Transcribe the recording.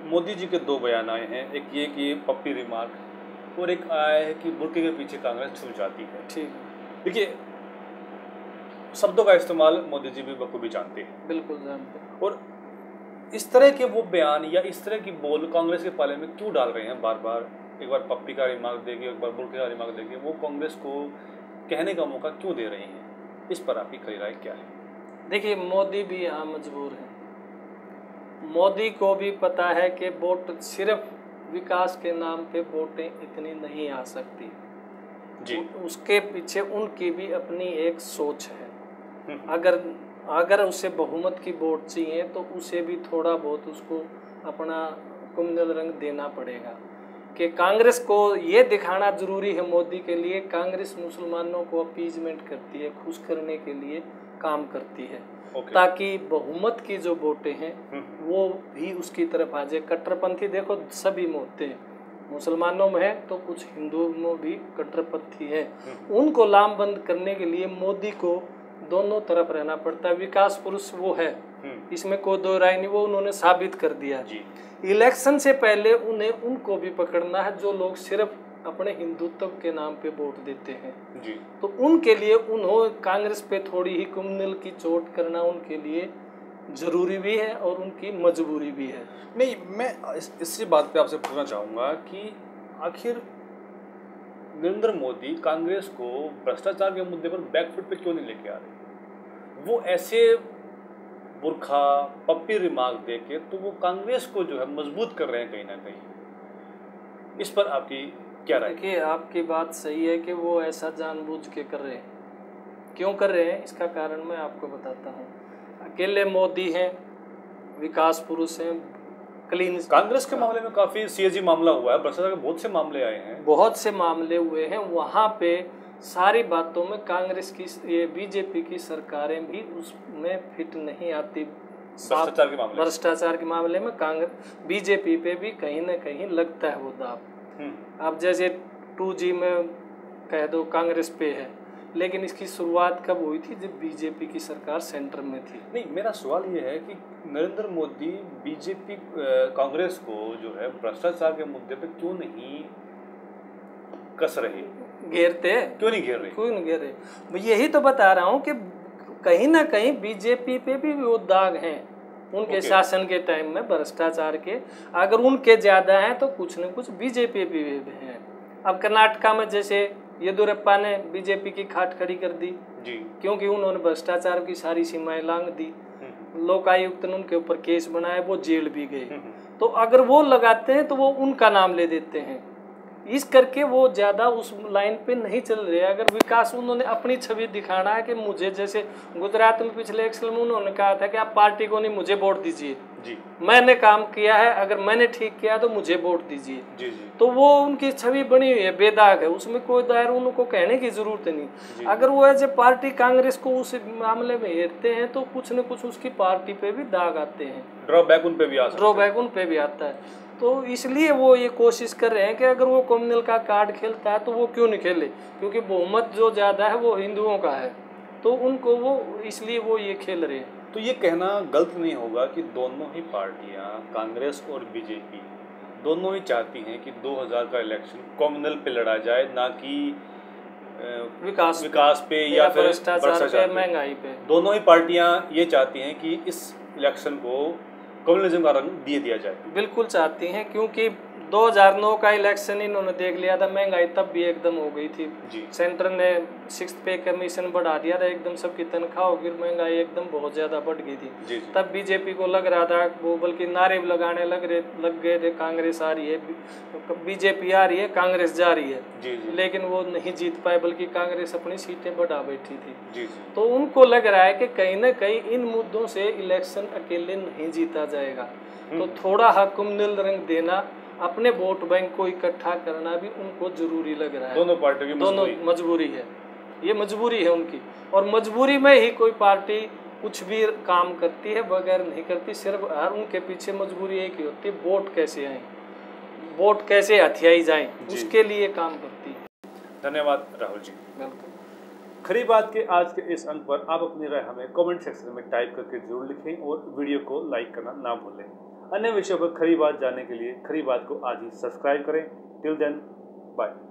मोदी जी के दो बयान आए हैं, एक ये कि पप्पी रिमार्क और एक आया है कि बुर्के के पीछे कांग्रेस छुप जाती है। ठीक, देखिए शब्दों का इस्तेमाल मोदी जी भी बखूबी जानते हैं, बिल्कुल जानते हैं। और इस तरह के वो बयान या इस तरह की बोल कांग्रेस के पाले में क्यों डाल रहे हैं बार बार? एक बार पप्पी का रिमार्क देके, एक बार बुर्के का रिमार्क देके वो कांग्रेस को कहने का मौका क्यों दे रहे हैं? इस पर आपकी खरी राय क्या है? देखिए मोदी भी यहाँ मजबूर है। मोदी को भी पता है कि वोट सिर्फ विकास के नाम पे वोटें इतनी नहीं आ सकती जी। उसके पीछे उनकी भी अपनी एक सोच है। अगर उसे बहुमत की वोट चाहिए तो उसे भी थोड़ा बहुत उसको अपना कुंडल रंग देना पड़ेगा कि कांग्रेस को ये दिखाना जरूरी है मोदी के लिए। कांग्रेस मुसलमानों को अपीजमेंट करती है, खुश करने के लिए काम करती है, ताकि बहुमत की जो वोटें हैं वो भी उसकी तरफ आ जाए। कट्टरपंथी देखो सभी में होते हैं, मुसलमानों में है तो कुछ हिंदुओं में भी कट्टरपंथी है। उनको लामबंद करने के लिए मोदी को दोनों तरफ रहना पड़ता है। विकास पुरुष वो है, इसमें कोई दो राय नहीं, वो उन्होंने साबित कर दिया जी। इलेक्शन से पहले उनको भी पकड़ना है जो लोग सिर्फ अपने हिंदुत्व के नाम पे वोट देते हैं जी। तो उनके लिए उन्होंने कांग्रेस पे थोड़ी ही कुंडल की चोट करना उनके लिए जरूरी भी है और उनकी मजबूरी भी है। नहीं, मैं इसी बात पे आपसे पूछना चाहूँगा कि आखिर नरेंद्र मोदी कांग्रेस को भ्रष्टाचार के मुद्दे पर बैकफुट पे क्यों नहीं लेके आ रहे? वो ऐसे बुर्खा पप्पी रिमार्क दे के तो वो कांग्रेस को जो है मजबूत कर रहे हैं कहीं ना कहीं। इस पर आपकी क्या राय? देखिए आपकी बात सही है कि वो ऐसा जानबूझ के कर रहे हैं। क्यों कर रहे हैं इसका कारण मैं आपको बताता हूँ। अकेले मोदी हैं, विकास पुरुष हैं, क्लीन। कांग्रेस के मामले में काफी सीएजी मामला हुआ है, भ्रष्टाचार के बहुत से मामले आए हैं, बहुत से मामले हुए हैं। वहाँ पे सारी बातों में कांग्रेस की ये बीजेपी की सरकारें भी उसमें फिट नहीं आती। भ्रष्टाचार के मामले में कांग्रेस बीजेपी पे भी कहीं ना कहीं लगता है वो दाव। अब जैसे 2G में कह दो कांग्रेस पे है, लेकिन इसकी शुरुआत कब हुई थी? जब बीजेपी की सरकार सेंटर में थी। नहीं, मेरा सवाल ये है कि नरेंद्र मोदी बीजेपी कांग्रेस को जो है भ्रष्टाचार के मुद्दे पे क्यों नहीं कस रहे, घेरते? क्यों नहीं घेर रहे? क्यों नहीं घेर रहे? यही तो बता रहा हूँ कि कहीं ना कहीं बीजेपी पे भी वो दाग हैं उनके शासन के टाइम में भ्रष्टाचार के। अगर उनके ज्यादा हैं तो कुछ न कुछ बीजेपी पे भी हैं। अब कर्नाटका में जैसे येदियुरप्पा ने बीजेपी की खाट खड़ी कर दी जी, क्योंकि उन्होंने भ्रष्टाचार की सारी सीमाएं लांघ दी। लोकायुक्त ने उनके ऊपर केस बनाया, वो जेल भी गए। तो अगर वो लगाते हैं तो वो उनका नाम ले देते हैं, इस करके वो ज़्यादा उस लाइन पे नहीं चल रहे। अगर विकास उन्होंने अपनी छवि दिखाना है कि मुझे, जैसे गुजरात में पिछले इलेक्शन में उन्होंने कहा था कि आप पार्टी को नहीं मुझे वोट दीजिए जी, मैंने काम किया है, अगर मैंने ठीक किया तो मुझे वोट दीजिए जी जी। तो वो उनकी छवि बनी हुई है, बेदाग है, उसमें कोई दायर उनको कहने की जरूरत नहीं। अगर वो एज ए पार्टी कांग्रेस को उस मामले में हेरते हैं तो कुछ न कुछ उसकी पार्टी पे भी दाग आते हैं, ड्रॉबैक उन पे भी आता है। तो इसलिए वो ये कोशिश कर रहे हैं कि अगर वो कम्युनल का कार्ड खेलता है तो वो क्यों नहीं खेले, क्योंकि बहुमत जो ज़्यादा है वो हिंदुओं का है, तो उनको वो इसलिए वो ये खेल रहे हैं। तो ये कहना गलत नहीं होगा कि दोनों ही पार्टियां, कांग्रेस और बीजेपी, दोनों ही चाहती हैं कि 2000 का इलेक्शन कम्युनल पे लड़ा जाए, ना कि विकास पे या फिर भ्रष्टाचार पे, महंगाई पे। दोनों ही पार्टियां ये चाहती हैं कि इस इलेक्शन को कम्युनलिज्म का रंग दिया जाए। बिल्कुल चाहती हैं, क्योंकि 2009 का इलेक्शन इन्होंने देख लिया था, महंगाई तब भी एकदम हो गई थी जी। सेंटर ने 6th पे कमीशन बढ़ा दिया था, एकदम सबकी तनख्वाह होगी, महंगाई एकदम बहुत ज़्यादा बढ़ गई थी जी। तब बीजेपी को लग रहा था, वो बल्कि नारे लगाने लग गए थे, कांग्रेस आ रही है, बीजेपी आ रही है, कांग्रेस जा रही है जी जी। लेकिन वो नहीं जीत पाए, बल्कि कांग्रेस अपनी सीटें बढ़ा बैठी थी जी जी। तो उनको लग रहा है कि कहीं ना कहीं इन मुद्दों से इलेक्शन अकेले नहीं जीता जाएगा, तो थोड़ा कम्युनल रंग देना, अपने वोट बैंक को इकट्ठा करना भी उनको जरूरी लग रहा है। दोनों पार्टियों की दोनों मजबूरी है, ये मजबूरी है उनकी, और मजबूरी में ही कोई पार्टी कुछ भी काम करती है, बगैर नहीं करती। सिर्फ उनके पीछे मजबूरी एक ही होती है, वोट कैसे आए, वोट कैसे हथियाई जाए, उसके लिए काम करती है। धन्यवाद राहुल जी। वेलकम। खरी बात के आज के इस अंक पर आप अपनी राय हमें कमेंट सेक्शन में टाइप करके जरूर लिखें और वीडियो को लाइक करना ना भूलें। अन्य विषयों पर खरी बात जानने के लिए खरी बात को आज ही सब्सक्राइब करें। Till then bye.